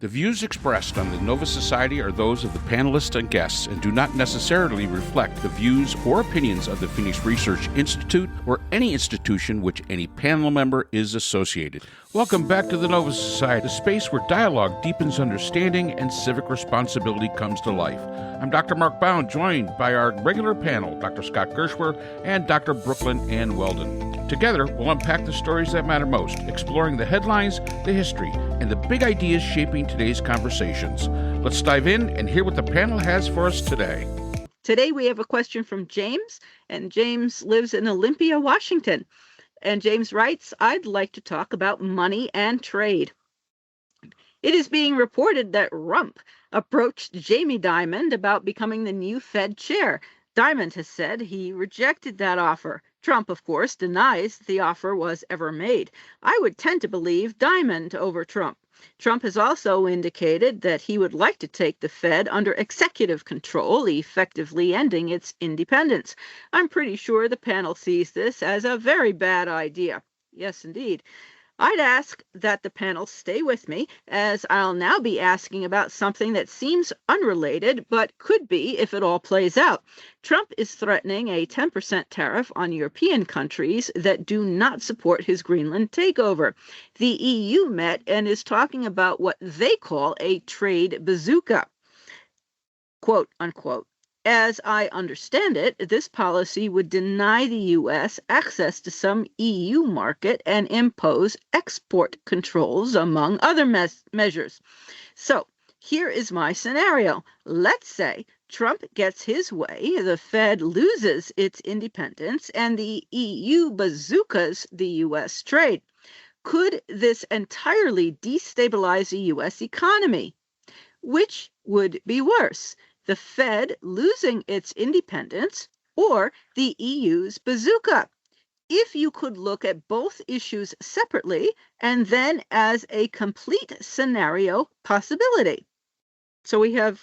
The views expressed on the Nova Society are those of the panelists and guests and do not necessarily reflect the views or opinions of the Phoenix Research Institute or any institution which any panel member is associated. Welcome back to the Nova Society, a space where dialogue deepens understanding and civic responsibility comes to life. I'm Dr. Mark Bound, joined by our regular panel, Dr. Scott Gershwer and Dr. Brooklyn Ann Weldon. Together, we'll unpack the stories that matter most, exploring the headlines, the history, and the big ideas shaping today's conversations. Let's dive in and hear what the panel has for us today. Today we have a question from James, and James lives in Olympia, Washington. And James writes, I'd like to talk about money and trade. It is being reported that Rump approached Jamie Dimon about becoming the new Fed chair. Dimon has said he rejected that offer. Trump, of course, denies the offer was ever made. I would tend to believe Dimon over Trump. Trump has also indicated that he would like to take the Fed under executive control, effectively ending its independence. I'm pretty sure the panel sees this as a very bad idea. Yes, indeed. I'd ask that the panel stay with me, as I'll now be asking about something that seems unrelated, but could be if it all plays out. Trump is threatening a 10% tariff on European countries that do not support his Greenland takeover. The EU met and is talking about what they call a trade bazooka, quote unquote. As I understand it, this policy would deny the U.S. access to some EU market and impose export controls, among other measures. So here is my scenario. Let's say Trump gets his way, the Fed loses its independence, and the EU bazookas the U.S. trade. Could this entirely destabilize the U.S. economy? Which would be worse? The Fed losing its independence, or the EU's bazooka? If you could look at both issues separately and then as a complete scenario possibility. So we have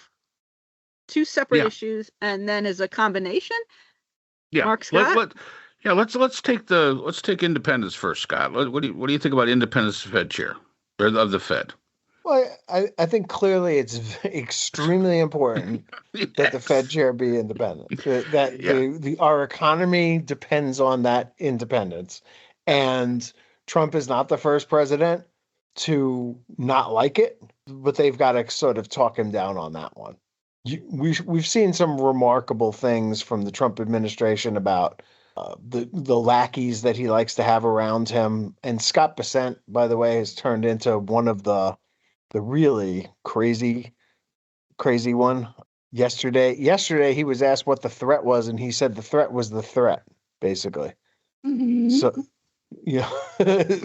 two separate issues, and then as a combination. Yeah, Mark, Scott. Let's take independence first, Scott. What do you think about independence of Fed chair or of the Fed? Well, I think clearly it's extremely important that the Fed chair be independent. Our economy depends on that independence, and Trump is not the first president to not like it, but they've got to sort of talk him down on that one. We've seen some remarkable things from the Trump administration about the lackeys that he likes to have around him, and Scott Bessent, by the way, has turned into one of the really crazy one. Yesterday he was asked what the threat was, and he said the threat was the threat, basically. Mm-hmm.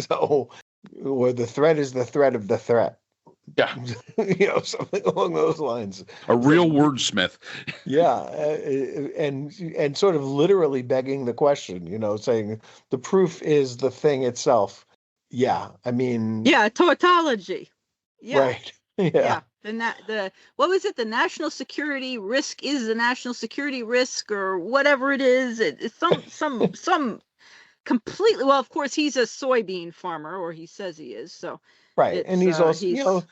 So, or the threat is the threat of the threat. Yeah. Something along those lines. A real wordsmith. Yeah. And sort of literally begging the question, saying the proof is the thing itself. Yeah. I mean. Yeah. Tautology. Yeah. Right. Yeah. What was it? The national security risk is the national security risk, or whatever it is. It's some completely. Well, of course, he's a soybean farmer, or he says he is. So right, and he's also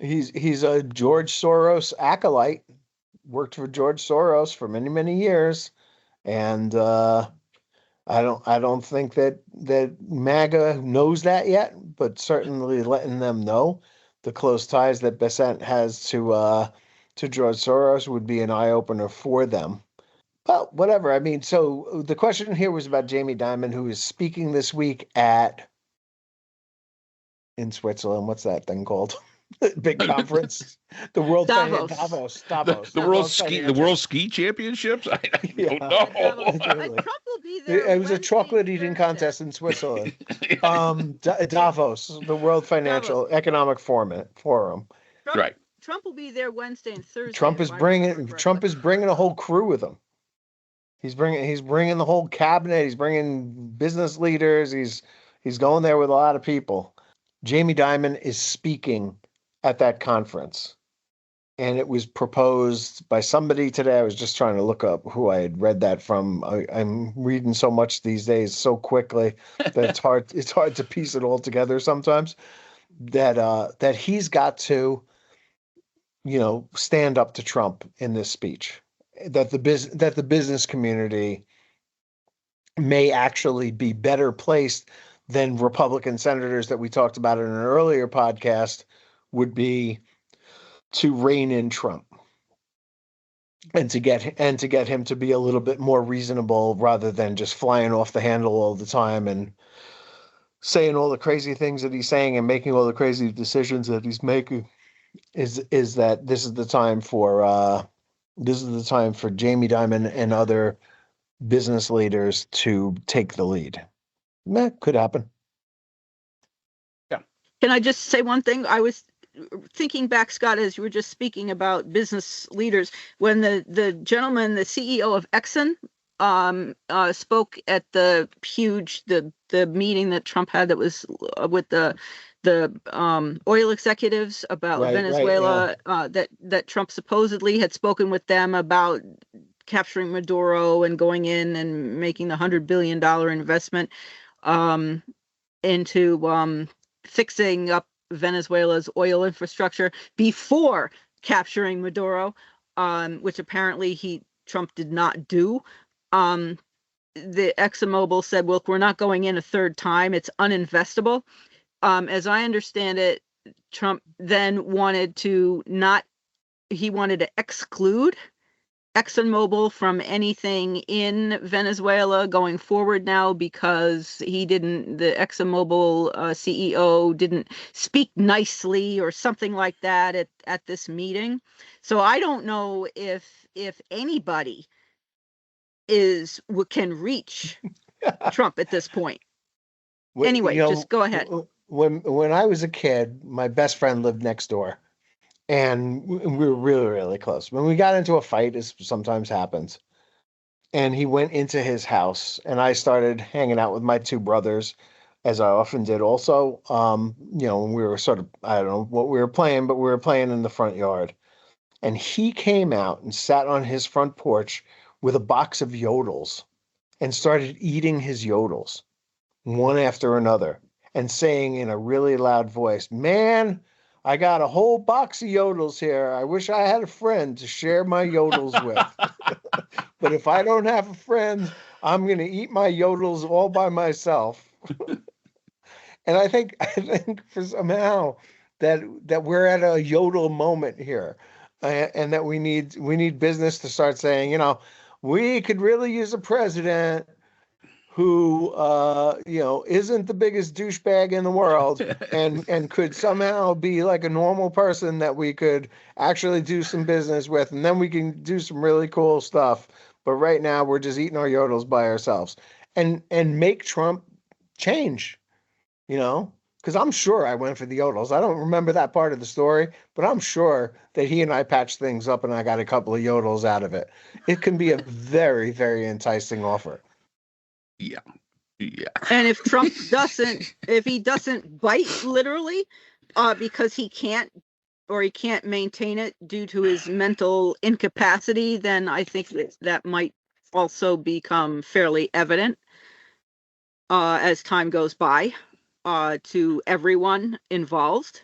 he's a George Soros acolyte. Worked for George Soros for many years, and I don't think that MAGA knows that yet, but certainly letting them know the close ties that Bessent has to George Soros would be an eye-opener for them. Well, whatever. I mean, so the question here was about Jamie Dimon, who is speaking this week in Switzerland. What's that thing called? Big conference. The World Davos. The World Ski Championships? I don't know. Trump will be there. It was a chocolate eating contest in Switzerland. Davos, the World Financial Economic Forum. Right. Trump will be there Wednesday and Thursday. Trump is bringing a whole crew with him. He's bringing the whole cabinet. He's bringing business leaders. He's going there with a lot of people. Jamie Dimon is speaking at that conference, and it was proposed by somebody today. I was just trying to look up who I had read that from. I'm reading so much these days so quickly that it's hard to piece it all together sometimes. that he's got to, stand up to Trump in this speech. That the business community may actually be better placed than Republican senators that we talked about in an earlier podcast would be to rein in Trump and to get him to be a little bit more reasonable rather than just flying off the handle all the time and saying all the crazy things that he's saying and making all the crazy decisions that he's making. Is that this is the time for Jamie Dimon and other business leaders to take the lead. Could happen. Yeah. Can I just say one thing? I was thinking back, Scott, as you were just speaking about business leaders, when the gentleman, the CEO of Exxon, spoke at the meeting that Trump had that was with the oil executives about Venezuela, that Trump supposedly had spoken with them about capturing Maduro and going in and making the $100 billion investment into fixing up Venezuela's oil infrastructure before capturing Maduro, which apparently Trump did not do. The ExxonMobil said, "Look, we're not going in a third time. It's uninvestable." As I understand it, Trump then wanted to exclude ExxonMobil from anything in Venezuela going forward now because the ExxonMobil CEO didn't speak nicely or something like that at this meeting. So I don't know if anybody can reach Trump at this point. Anyway, just go ahead. When I was a kid, my best friend lived next door. And we were really, really close. When we got into a fight, as sometimes happens, and he went into his house, and I started hanging out with my two brothers, as I often did also. When we were sort of, I don't know what we were playing, but we were playing in the front yard. And he came out and sat on his front porch with a box of yodels and started eating his yodels one after another and saying in a really loud voice, "Man, I got a whole box of yodels here. I wish I had a friend to share my yodels with. But if I don't have a friend, I'm going to eat my yodels all by myself." And I think for somehow that we're at a yodel moment here, and that we need business to start saying, we could really use a president who isn't the biggest douchebag in the world and could somehow be like a normal person that we could actually do some business with, and then we can do some really cool stuff. But right now we're just eating our yodels by ourselves and make Trump change, because I'm sure I went for the yodels. I don't remember that part of the story, but I'm sure that he and I patched things up and I got a couple of yodels out of it. It can be a very, very enticing offer. Yeah. And if Trump doesn't bite literally, because he can't maintain it due to his mental incapacity, then I think that might also become fairly evident as time goes by to everyone involved,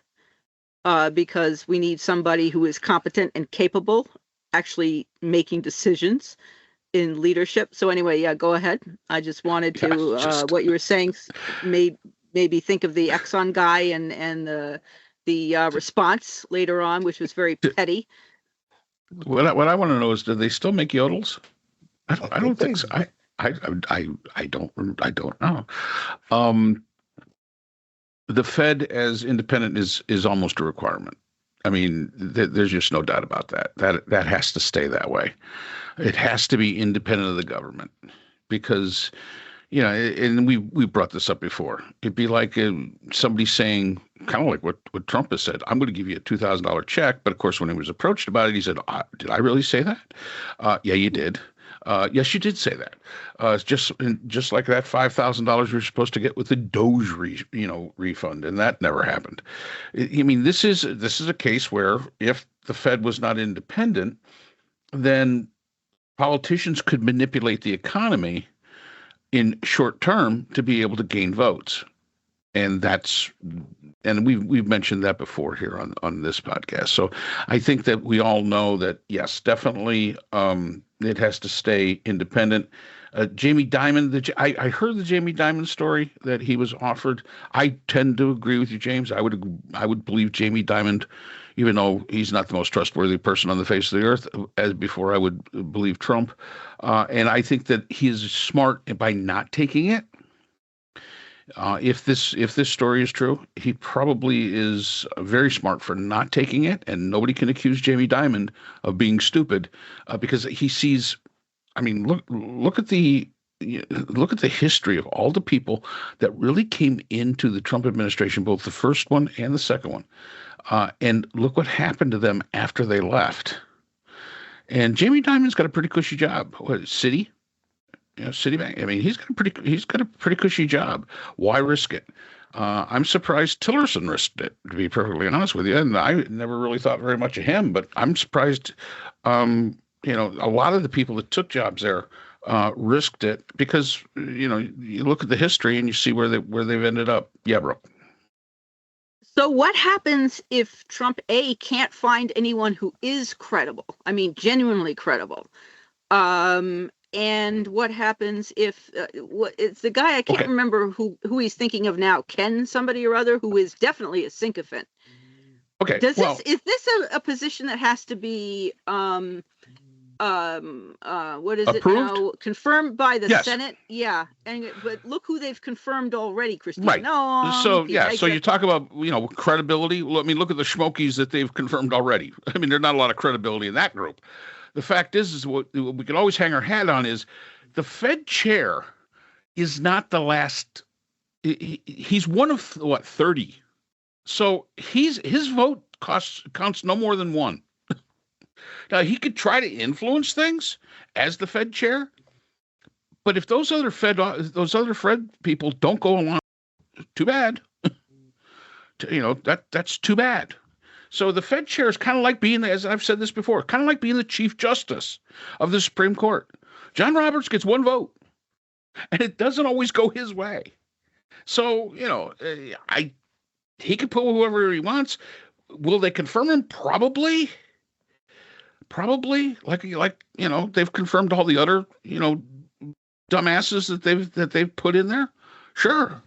because we need somebody who is competent and capable actually making decisions in leadership. So anyway, yeah, go ahead. I just wanted to what you were saying maybe think of the Exxon guy and the response later on, which was very petty. What I want to know is, do they still make yodels? I don't think so. I don't know. The Fed as independent is almost a requirement. I mean, there's just no doubt about that. That has to stay that way. It has to be independent of the government, because, and we brought this up before. It'd be like somebody saying, kind of like what Trump has said, "I'm going to give you a $2,000 check." But of course, when he was approached about it, he said, "Did I really say that?" Yeah, you did. Yes, you did say that. It's just like that $5,000 you're supposed to get with the Doge refund, and that never happened. I mean, this is a case where if the Fed was not independent, then politicians could manipulate the economy in short term to be able to gain votes. And we've mentioned that before here on this podcast. So I think that we all know that, yes, definitely, it has to stay independent. Jamie Dimon, I heard the Jamie Dimon story that he was offered. I tend to agree with you, James. I would believe Jamie Dimon, even though he's not the most trustworthy person on the face of the earth, as before I would believe Trump. And I think that he is smart by not taking it. If this story is true, he probably is very smart for not taking it, and nobody can accuse Jamie Dimon of being stupid, because he sees. I mean, look at the history of all the people that really came into the Trump administration, both the first one and the second one, and look what happened to them after they left. And Jamie Dimon's got a pretty cushy job. What, Citi? Citibank. I mean, he's got a pretty cushy job. Why risk it? I'm surprised Tillerson risked it, to be perfectly honest with you. And I never really thought very much of him, but I'm surprised. A lot of the people that took jobs there risked it because, you look at the history and you see where they've ended up. Yeah, bro. So what happens if Trump can't find anyone who is credible? I mean, genuinely credible. And what happens if it's the guy I can't remember who he's thinking of now, Ken somebody or other, who is definitely a sycophant. Okay. Is this a position that has to be what is approved? It now? Confirmed by the yes. Senate? Yeah. But look who they've confirmed already, Christine. Right. No. So you talk about, credibility. Well, I mean, look at the Schmokies that they've confirmed already. I mean, there's not a lot of credibility in that group. The fact is what we can always hang our hat on is the Fed chair is not the last. He's one of 30. So his vote counts no more than one. Now, he could try to influence things as the Fed chair, but if those other Fed people don't go along, too bad. That's too bad. So the Fed chair is kind of like being, as I've said this before, kind of like being the Chief Justice of the Supreme Court. John Roberts gets one vote, and it doesn't always go his way. So, he can put whoever he wants. Will they confirm him? Probably. Like they've confirmed all the other, dumbasses that they've put in there. Sure.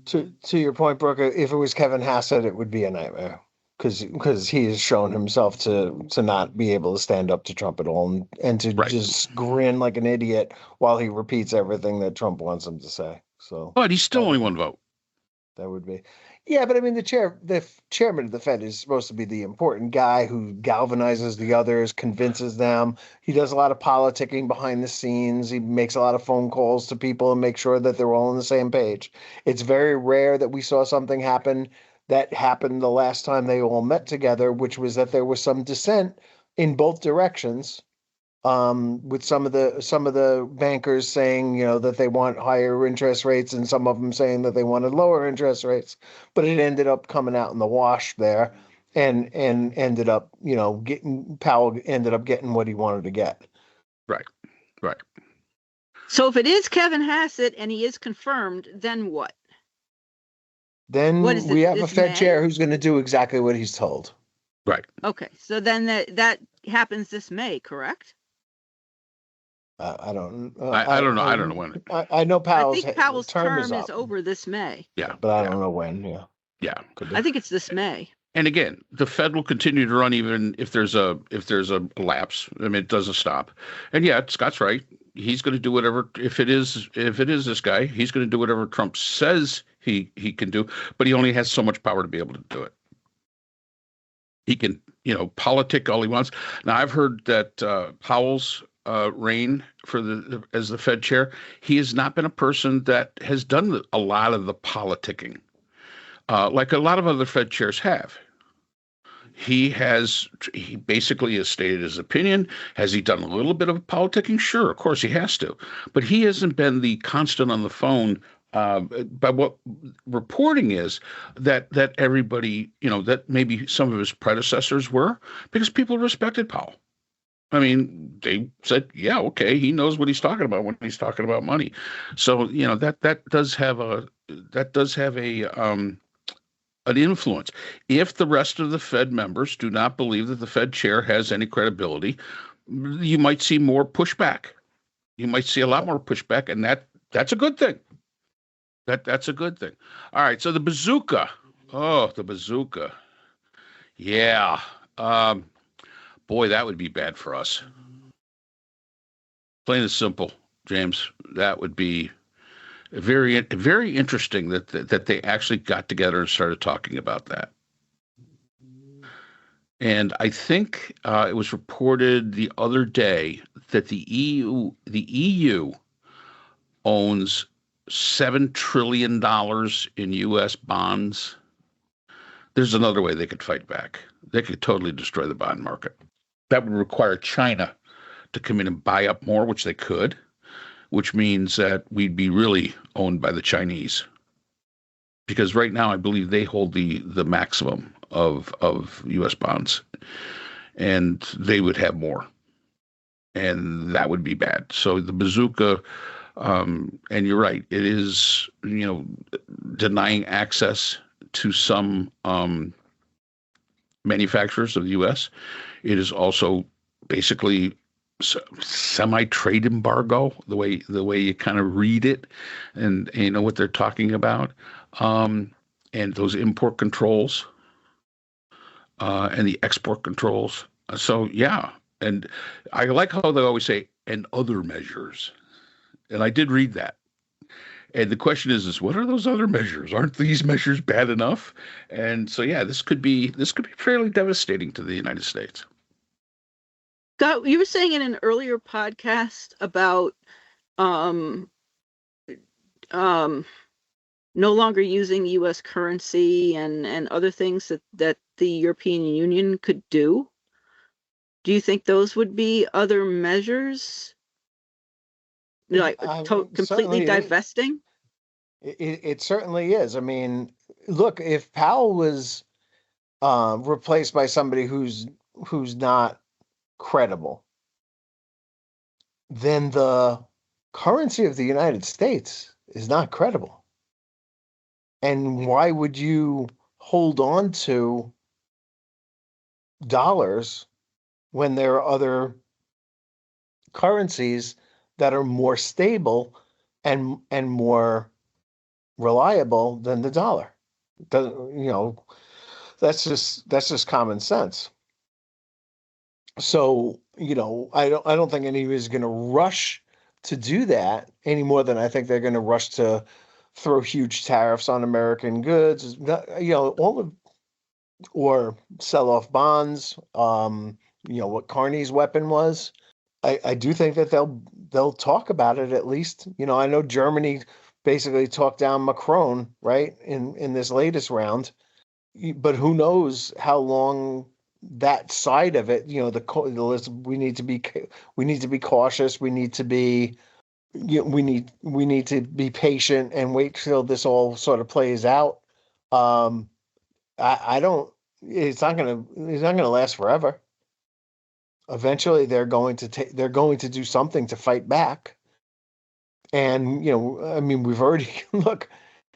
To your point, Brooke, if it was Kevin Hassett, it would be a nightmare. Because he has shown himself to not be able to stand up to Trump at all and to just grin like an idiot while he repeats everything that Trump wants him to say. So, but he's still only one vote. That would be, yeah. But I mean, the chairman of the Fed is supposed to be the important guy who galvanizes the others, convinces them. He does a lot of politicking behind the scenes. He makes a lot of phone calls to people and makes sure that they're all on the same page. It's very rare that we saw something happen that happened the last time they all met together, which was that there was some dissent in both directions, with some of the bankers saying, that they want higher interest rates and some of them saying that they wanted lower interest rates. But it ended up coming out in the wash there and ended up, Powell ended up getting what he wanted to get. Right. So if it is Kevin Hassett and he is confirmed, then what? Then we have a Fed chair who's going to do exactly what he's told. Right. Okay. So then that happens this May, correct? I don't know. I don't know. I don't know when. I know Powell's term is over this May. Yeah. But I don't know when. Yeah. Yeah. I think it's this May. And again, the Fed will continue to run even if there's a lapse. I mean, it doesn't stop. And yeah, Scott's right. He's going to do whatever. If it is this guy, he's going to do whatever Trump says he can do. But he only has so much power to be able to do it. He can, politic all he wants. Now, I've heard that Powell's reign as the Fed chair, he has not been a person that has done a lot of the politicking, like a lot of other Fed chairs have. He basically has stated his opinion. Has he done a little bit of politicking? Sure, of course he has to. But he hasn't been the constant on the phone. But what reporting is that everybody, that maybe some of his predecessors were, because people respected Powell. I mean, they said, yeah, okay, he knows what he's talking about when he's talking about money. So, that does have have an influence. If the rest of the Fed members do not believe that the Fed chair has any credibility, you might see more pushback. You might see a lot more pushback, and that's a good thing. That's a good thing. All right, so the bazooka. Oh, the bazooka. Yeah. Boy, that would be bad for us. Plain and simple, James. That would be very, very interesting that they actually got together and started talking about that. And I think it was reported the other day that the EU owns $7 trillion in U.S. bonds. There's another way they could fight back. They could totally destroy the bond market. That would require China to come in and buy up more, which they could, which means that we'd be really owned by the Chinese. Because right now, I believe they hold the maximum of U.S. bonds, and they would have more. And that would be bad. So the bazooka, and you're right, it is, denying access to some manufacturers of the U.S. It is also basically semi-trade embargo, the way you kind of read it, and you know what they're talking about, and those import controls, and the export controls. So yeah, and I like how they always say and other measures, and I did read that. And the question is what are those other measures? Aren't these measures bad enough? And so yeah, this could be fairly devastating to the United States. Scott, you were saying in an earlier podcast about no longer using U.S. currency and other things that the European Union could do. Do you think those would be other measures? Like completely divesting? It certainly is. I mean, look, if Powell was replaced by somebody who's not credible, then the currency of the United States is not credible. And why would you hold on to dollars when there are other currencies that are more stable and more reliable than the dollar? That's just common sense. So, I don't think anybody's going to rush to do that any more than I think they're going to rush to throw huge tariffs on American goods, or sell off bonds. What Carney's weapon was. I do think that they'll talk about it at least. I know Germany basically talked down Macron, right, in this latest round, but who knows how long that side of it, the list, we need to be cautious. We need to be, we need to be patient and wait till this all sort of plays out. I don't. It's not gonna last forever. Eventually, they're going to do something to fight back. And we've already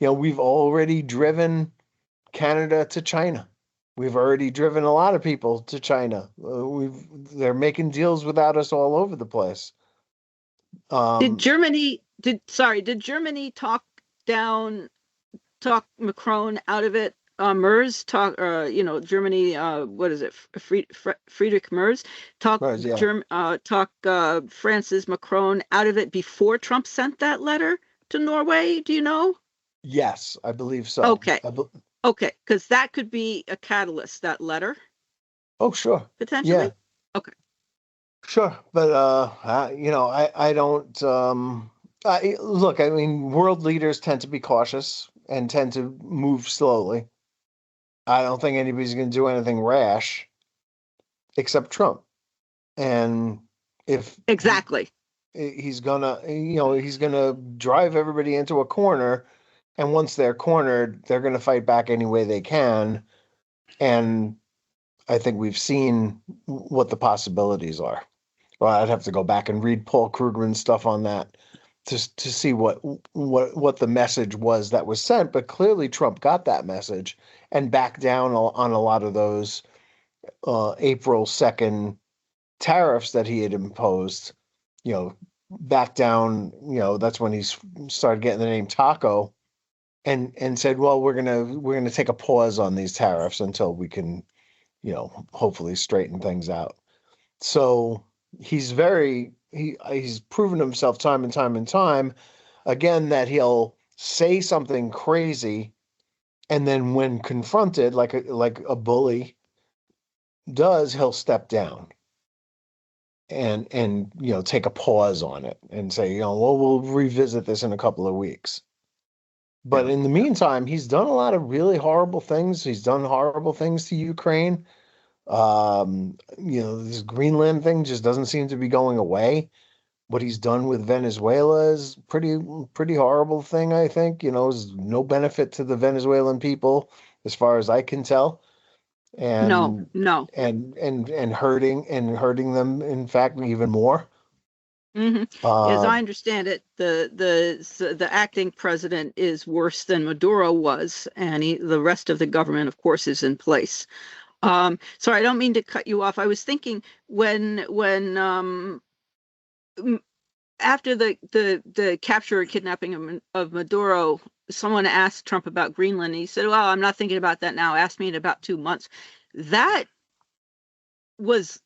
we've already driven Canada to China. We've already driven a lot of people to China. They're making deals without us all over the place. Did Germany talk Macron out of it? Merz Germany. What is it? Friedrich Merz talked Francis Macron out of it before Trump sent that letter to Norway. Do you know? Yes, I believe so. Okay. Okay, because that could be a catalyst, that letter. Oh, sure. Potentially? Yeah. Okay. Sure. But, I don't, look, I mean, world leaders tend to be cautious and tend to move slowly. I don't think anybody's going to do anything rash except Trump. And if exactly, he's gonna drive everybody into a corner. And once they're cornered, they're going to fight back any way they can. And I think we've seen what the possibilities are. Well, I'd have to go back and read Paul Krugman's stuff on that. to see what the message was that was sent. But clearly Trump got that message and backed down on a lot of those April 2nd tariffs that he had imposed. Back down. That's when he started getting the name Taco, and said, well, we're gonna take a pause on these tariffs until we can, hopefully straighten things out. So he's proven himself time and time and time again that he'll say something crazy, and then when confronted, like a bully does, he'll step down and take a pause on it and say, well, we'll revisit this in a couple of weeks. But in the meantime, he's done a lot of really horrible things. He's done horrible things to Ukraine. This Greenland thing just doesn't seem to be going away. What he's done with Venezuela is pretty horrible thing, I think. Is no benefit to the Venezuelan people, as far as I can tell. And no. And hurting them, in fact, even more. Mm-hmm. As I understand it, the acting president is worse than Maduro was, and the rest of the government, of course, is in place. Sorry, I don't mean to cut you off. I was thinking when after the capture or kidnapping of Maduro, someone asked Trump about Greenland, and he said, well, I'm not thinking about that now. Ask me in about 2 months. That was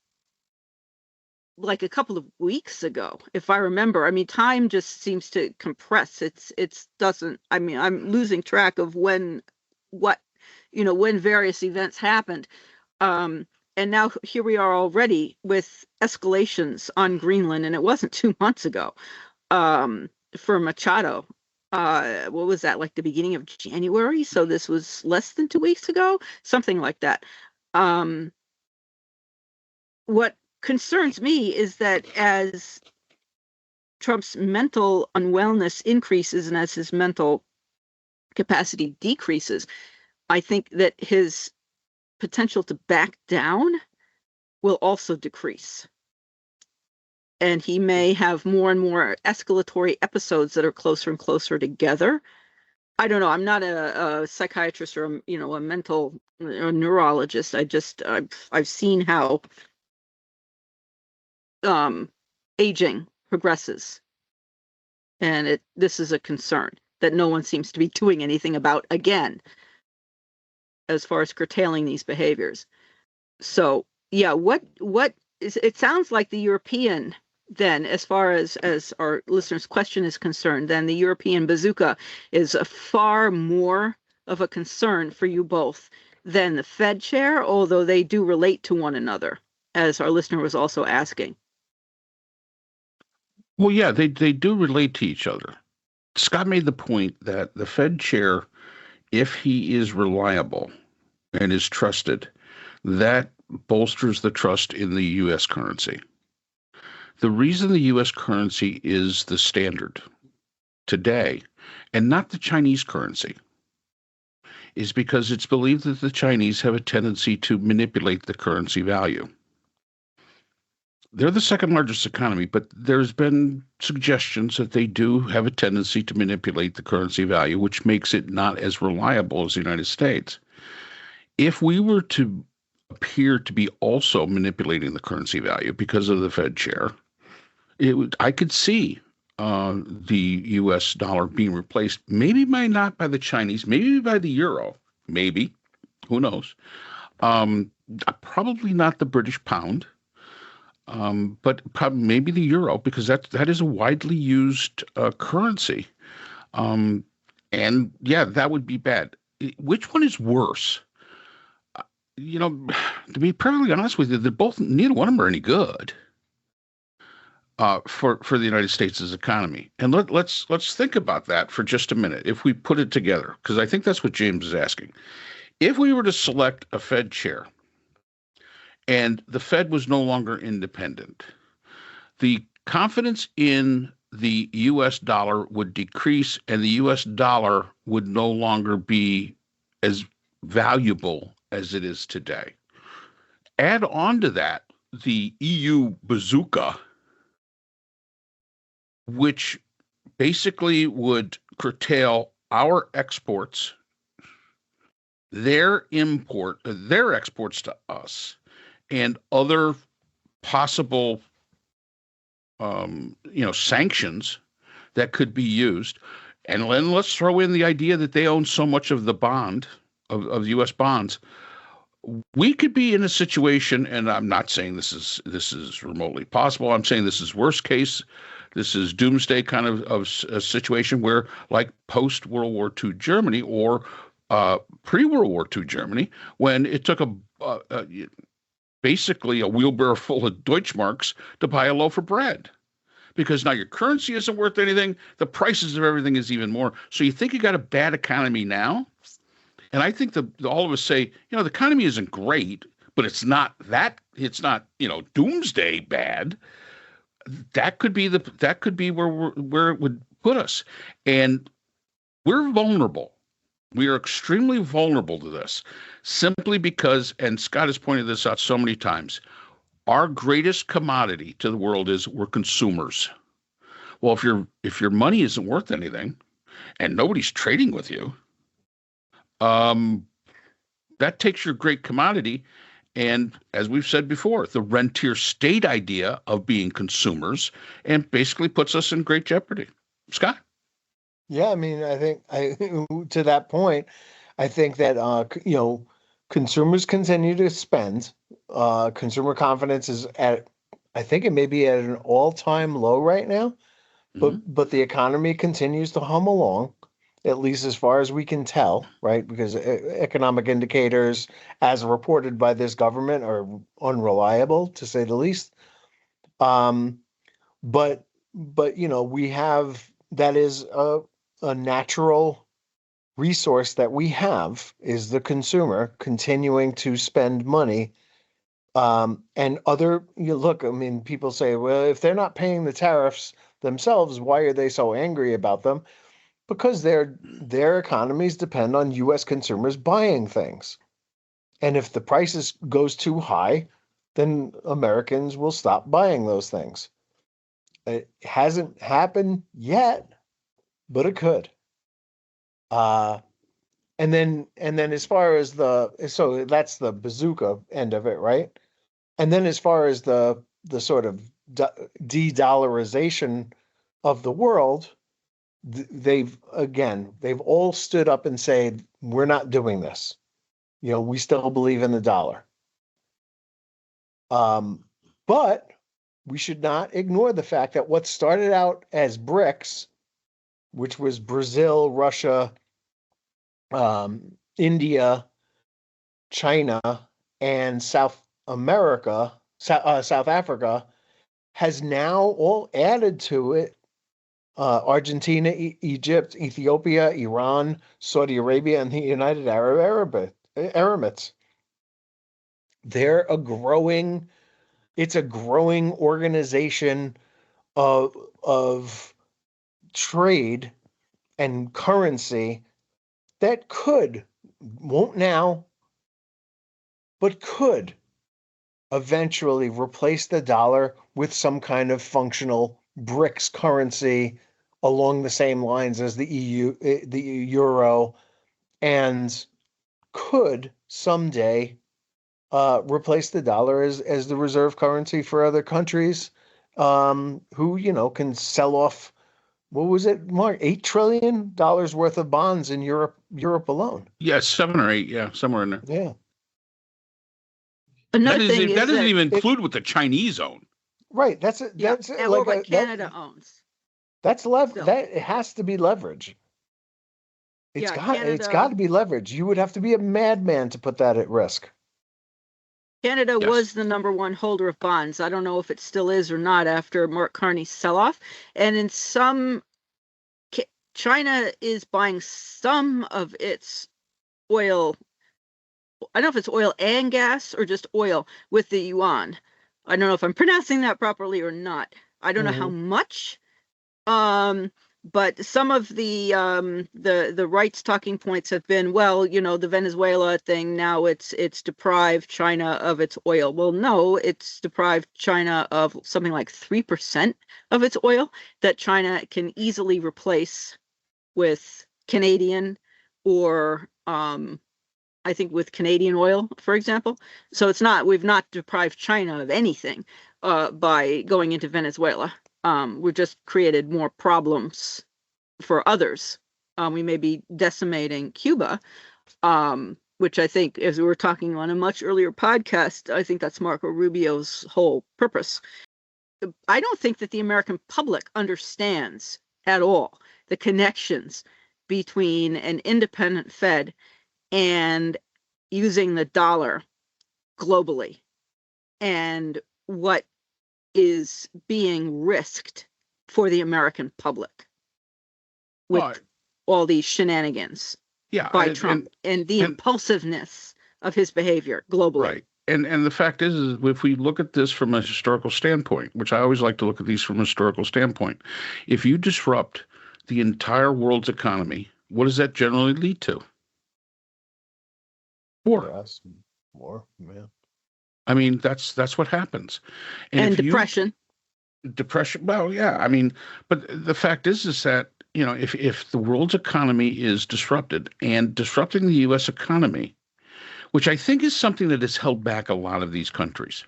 like a couple of weeks ago, if I remember. I mean, time just seems to compress. It doesn't, I mean, I'm losing track of when various events happened. And now here we are already with escalations on Greenland, and it wasn't 2 months ago for Machado. What was that, like the beginning of January? So this was less than 2 weeks ago, something like that. What concerns me is that as Trump's mental unwellness increases and as his mental capacity decreases, I think that his potential to back down will also decrease. And he may have more and more escalatory episodes that are closer and closer together. I don't know. I'm not a psychiatrist or a mental neurologist. I've seen how aging progresses, and this is a concern that no one seems to be doing anything about again, as far as curtailing these behaviors. So yeah, what is it? Sounds like the European, then, as far as our listener's question is concerned, then the European bazooka is a far more of a concern for you both than the Fed chair, although they do relate to one another, as our listener was also asking. Well, yeah, they do relate to each other. Scott made the point that the Fed chair, if he is reliable and is trusted, that bolsters the trust in the U.S. currency. The reason the U.S. currency is the standard today and not the Chinese currency is because it's believed that the Chinese have a tendency to manipulate the currency value. They're the second largest economy, but there's been suggestions that they do have a tendency to manipulate the currency value, which makes it not as reliable as the United States. If we were to appear to be also manipulating the currency value because of the Fed chair, I could see the U.S. dollar being replaced, maybe not by the Chinese, maybe by the euro, maybe, who knows? Probably not the British pound. But probably maybe the euro, because that is a widely used currency. And yeah, that would be bad. Which one is worse? To be perfectly honest with you, neither one of them are any good for the United States' economy. And let's think about that for just a minute. If we put it together, because I think that's what James is asking. If we were to select a Fed chair, and the Fed was no longer independent, the confidence in the U.S. dollar would decrease, and the U.S. dollar would no longer be as valuable as it is today. Add on to that the EU Bazooka, which basically would curtail our exports, their exports to us, and other possible, sanctions that could be used. And then let's throw in the idea that they own so much of the bond of U.S. bonds. We could be in a situation, and I'm not saying this is remotely possible. I'm saying this is worst case. This is doomsday kind of a situation where, like post World War II Germany or pre World War II Germany, when it took basically a wheelbarrow full of Deutschmarks to buy a loaf of bread, because now your currency isn't worth anything. The prices of everything is even more. So you think you got a bad economy now? And I think all of us say, the economy isn't great, but it's not doomsday bad. That could be where it would put us. And we're vulnerable. We are extremely vulnerable to this, simply because, and Scott has pointed this out so many times, our greatest commodity to the world is we're consumers. Well, if your money isn't worth anything and nobody's trading with you, that takes your great commodity, and as we've said before, the rentier state idea of being consumers, and basically puts us in great jeopardy. Scott? Yeah, I mean, I think to that point, I think that consumers continue to spend. Consumer confidence is I think it may be at an all-time low right now, but the economy continues to hum along, at least as far as we can tell, right? Because economic indicators, as reported by this government, are unreliable, to say the least. But we have, that is a natural resource that we have, is the consumer continuing to spend money. And look, I mean, people say, well, if they're not paying the tariffs themselves, why are they so angry about them? Because their economies depend on U.S. consumers buying things. And if the prices goes too high, then Americans will stop buying those things. It hasn't happened yet, but it could. And then as far as so that's the bazooka end of it, right? And then as far as the sort of de-dollarization of the world, they've all stood up and said, we're not doing this. We still believe in the dollar. But we should not ignore the fact that what started out as BRICS, which was Brazil, Russia, India, China, and South Africa, has now all added to it Argentina, Egypt, Ethiopia, Iran, Saudi Arabia, and the United Arab Emirates. It's a growing organization of trade and currency that won't now, but could eventually replace the dollar with some kind of functional BRICS currency along the same lines as the EU, the euro, and could someday replace the dollar as the reserve currency for other countries, who can sell off, what was it, Mark, $8 trillion worth of bonds in Europe alone. Yeah, 7 or 8, yeah, somewhere in there. Yeah. Another thing that doesn't even include what the Chinese own. Right. That's and like what Canada owns. That's that it has to be leverage. It's got to be leverage. You would have to be a madman to put that at risk. Canada was the number one holder of bonds. I don't know if it still is or not after Mark Carney's sell-off. And in China is buying some of its oil. I don't know if it's oil and gas or just oil with the yuan. I don't know if I'm pronouncing that properly or not. I don't know how much. But some of the right's talking points have been, well, the Venezuela thing, now it's deprived China of its oil. Well, no, it's deprived China of something like 3% of its oil that China can easily replace with Canadian or I think with Canadian oil, for example. So we've not deprived China of anything by going into Venezuela. We've just created more problems for others. We may be decimating Cuba, which I think, as we were talking on a much earlier podcast, I think that's Marco Rubio's whole purpose. I don't think that the American public understands at all the connections between an independent Fed and using the dollar globally, and what is being risked for the American public with all these shenanigans by Trump and the impulsiveness of his behavior globally. Right. And the fact is if we look at this from a historical standpoint, which I always like to look at these from a historical standpoint, if you disrupt the entire world's economy, what does that generally lead to? War. Yes, war, yeah. I mean, that's what happens. And depression. Depression. Well, yeah. I mean, but the fact is that, if the world's economy is disrupted and disrupting the U.S. economy, which I think is something that has held back a lot of these countries.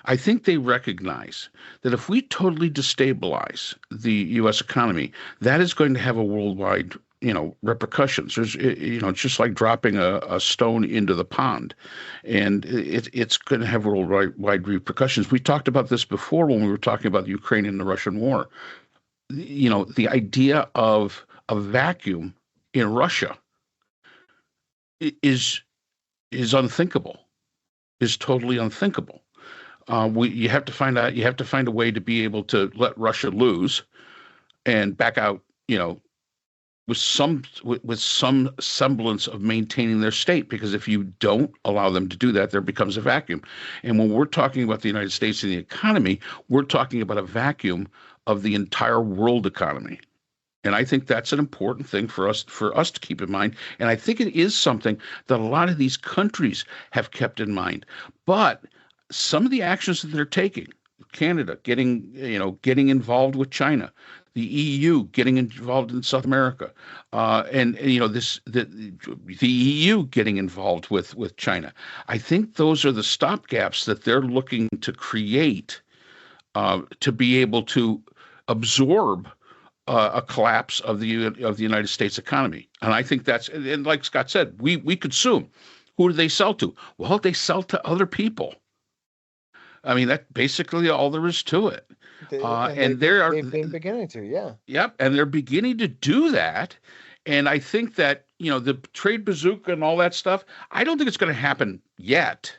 I think they recognize that if we totally destabilize the U.S. economy, that is going to have a worldwide, repercussions. There's, it's just like dropping a stone into the pond, and it's going to have worldwide repercussions. We talked about this before when we were talking about the Ukraine and the Russian war. The idea of a vacuum in Russia is unthinkable, is totally unthinkable. You have to find a way to be able to let Russia lose and back out, with some semblance of maintaining their state, because if you don't allow them to do that, there becomes a vacuum. And when we're talking about the United States and the economy, we're talking about a vacuum of the entire world economy. And I think that's an important thing for us to keep in mind. And I think it is something that a lot of these countries have kept in mind. But some of the actions that they're taking, Canada getting involved with China, the EU getting involved in South America, the EU getting involved with China. I think those are the stopgaps that they're looking to create to be able to absorb a collapse of the United States economy. And I think that's, and like Scott said, we consume. Who do they sell to? Well, they sell to other people. I mean, that's basically all there is to it. They've been beginning to, yeah. Yep, and they're beginning to do that. And I think that, the trade bazooka and all that stuff, I don't think it's going to happen yet.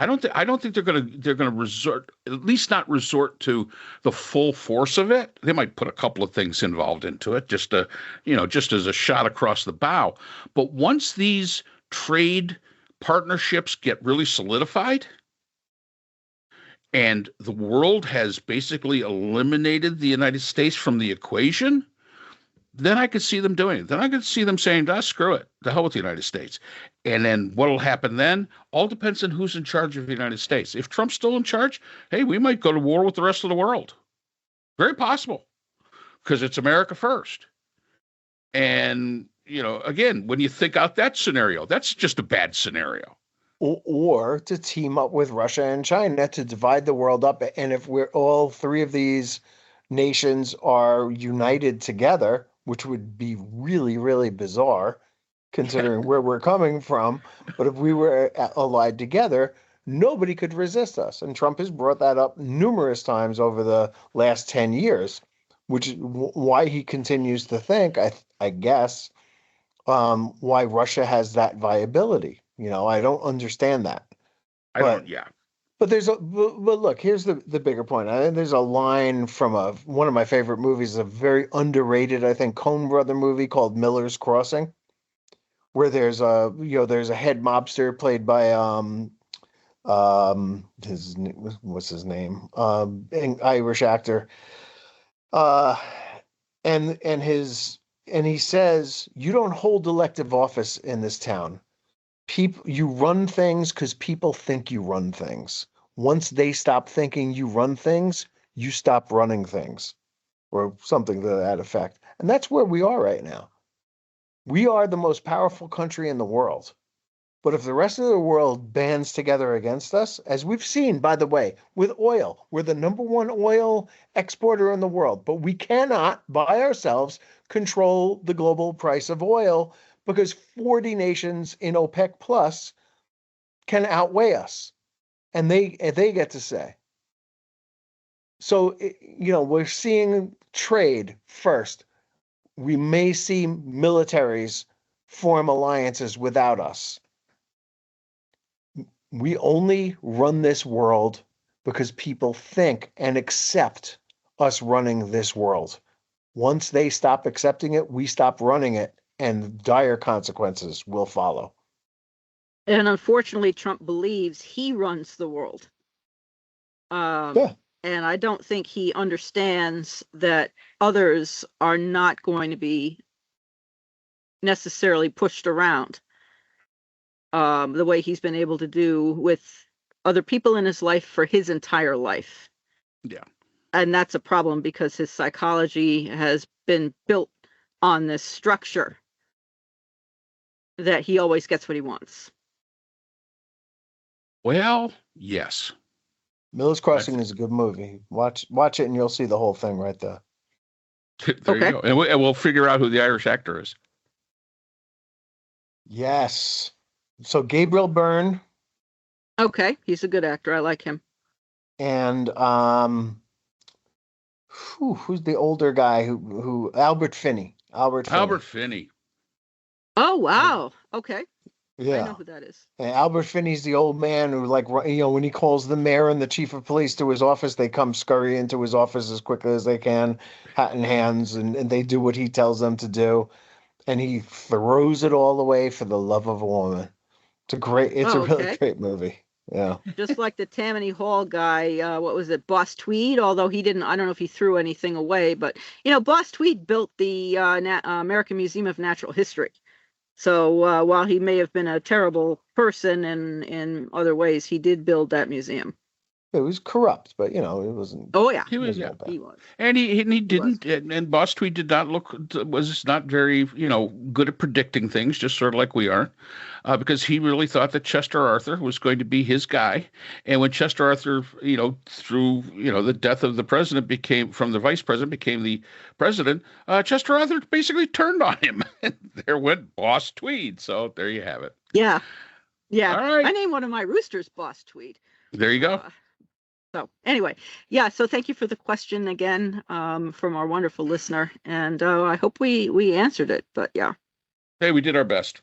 I don't think they're going to resort, at least not resort to the full force of it. They might put a couple of things involved into it, just as a shot across the bow. But once these trade partnerships get really solidified, and the world has basically eliminated the United States from the equation, then I could see them doing it. Then I could see them saying, screw it, the hell with the United States. And then what'll happen then all depends on who's in charge of the United States. If Trump's still in charge, hey, we might go to war with the rest of the world. Very possible, because it's America first. And, again, when you think out that scenario, that's just a bad scenario. Or to team up with Russia and China to divide the world up. And if all three of these nations are united together, which would be really, really bizarre considering where we're coming from. But if we were allied together, nobody could resist us. And Trump has brought that up numerous times over the last 10 years, which is why he continues to think, I guess, why Russia has that viability. I don't understand that. But look, here's the bigger point. I think there's a line from one of my favorite movies, a very underrated, I think, Coen Brother movie called Miller's Crossing, where there's a head mobster played by what's his name? An Irish actor. And he says, you don't hold elective office in this town. You run things because people think you run things. Once they stop thinking you run things, you stop running things, or something to that effect. And that's where we are right now. We are the most powerful country in the world. But if the rest of the world bands together against us, as we've seen, by the way, with oil, we're the number one oil exporter in the world, but we cannot by ourselves control the global price of oil because 40 nations in OPEC Plus can outweigh us, and they get to say. So, we're seeing trade first. We may see militaries form alliances without us. We only run this world because people think and accept us running this world. Once they stop accepting it, we stop running it, and dire consequences will follow. And unfortunately, Trump believes he runs the world. Yeah. And I don't think he understands that others are not going to be necessarily pushed around the way he's been able to do with other people in his life for his entire life. Yeah. And that's a problem because his psychology has been built on this structure that he always gets what he wants. Well, yes. Miller's Crossing is a good movie. Watch it and you'll see the whole thing right there. There you go. And we'll figure out who the Irish actor is. Yes. So Gabriel Byrne. Okay, he's a good actor. I like him. And who's the older guy who Albert Finney. Albert Finney. Oh, wow. Okay. Yeah. I know who that is. And Albert Finney's the old man who, when he calls the mayor and the chief of police to his office, they come scurry into his office as quickly as they can, hat in hands, and they do what he tells them to do. And he throws it all away for the love of a woman. It's a really great movie. Yeah. Just like the Tammany Hall guy, what was it, Boss Tweed? Although he didn't, I don't know if he threw anything away, but, Boss Tweed built the American Museum of Natural History. So while he may have been a terrible person in other ways, he did build that museum. It was corrupt, but it wasn't. Oh yeah, he was. He was. And he didn't. And Boss Tweed was not very good at predicting things, just sort of like we are, because he really thought that Chester Arthur was going to be his guy. And when Chester Arthur, through the death of the president became the president, Chester Arthur basically turned on him. And there went Boss Tweed. So there you have it. Yeah. Yeah. All right. I named one of my roosters Boss Tweed. There you go. So anyway, yeah. So thank you for the question again from our wonderful listener, and I hope we answered it. But yeah, hey, we did our best.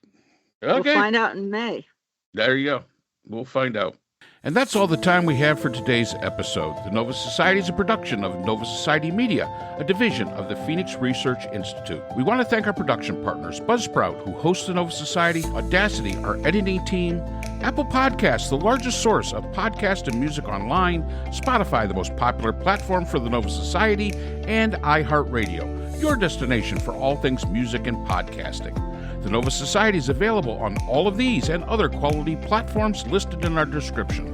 Okay, we'll find out in May. There you go. We'll find out. And that's all the time we have for today's episode. The Nova Society is a production of Nova Society Media, a division of the Phoenix Research Institute. We want to thank our production partners, Buzzsprout, who hosts the Nova Society, Audacity, our editing team, Apple Podcasts, the largest source of podcast and music online, Spotify, the most popular platform for the Nova Society, and iHeartRadio, your destination for all things music and podcasting. The Nova Society is available on all of these and other quality platforms listed in our description.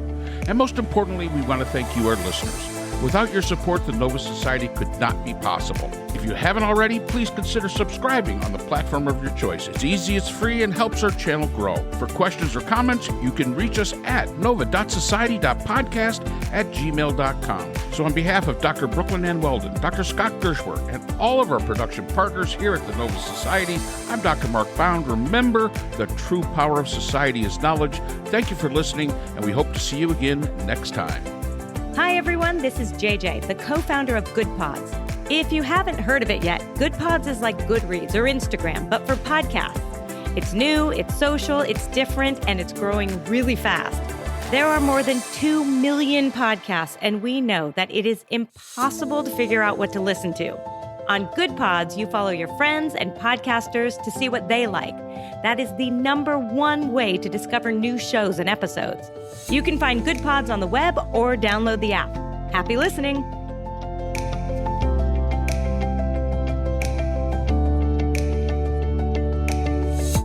And most importantly, we want to thank you, our listeners. Without your support, the Nova Society could not be possible. If you haven't already, please consider subscribing on the platform of your choice. It's easy, it's free, and helps our channel grow. For questions or comments, you can reach us at nova.society.podcast@gmail.com. So on behalf of Dr. Brooklyn Ann Weldon, Dr. Scott Gershworth, and all of our production partners here at the Nova Society, I'm Dr. Mark Bound. Remember, the true power of society is knowledge. Thank you for listening, and we hope to see you again next time. Hi, everyone. This is JJ, the co-founder of Good Pods. If you haven't heard of it yet, Good Pods is like Goodreads or Instagram, but for podcasts. It's new, it's social, it's different, and it's growing really fast. There are more than 2 million podcasts, and we know that it is impossible to figure out what to listen to. On Good Pods, you follow your friends and podcasters to see what they like. That is the #1 way to discover new shows and episodes. You can find Good Pods on the web or download the app. Happy listening!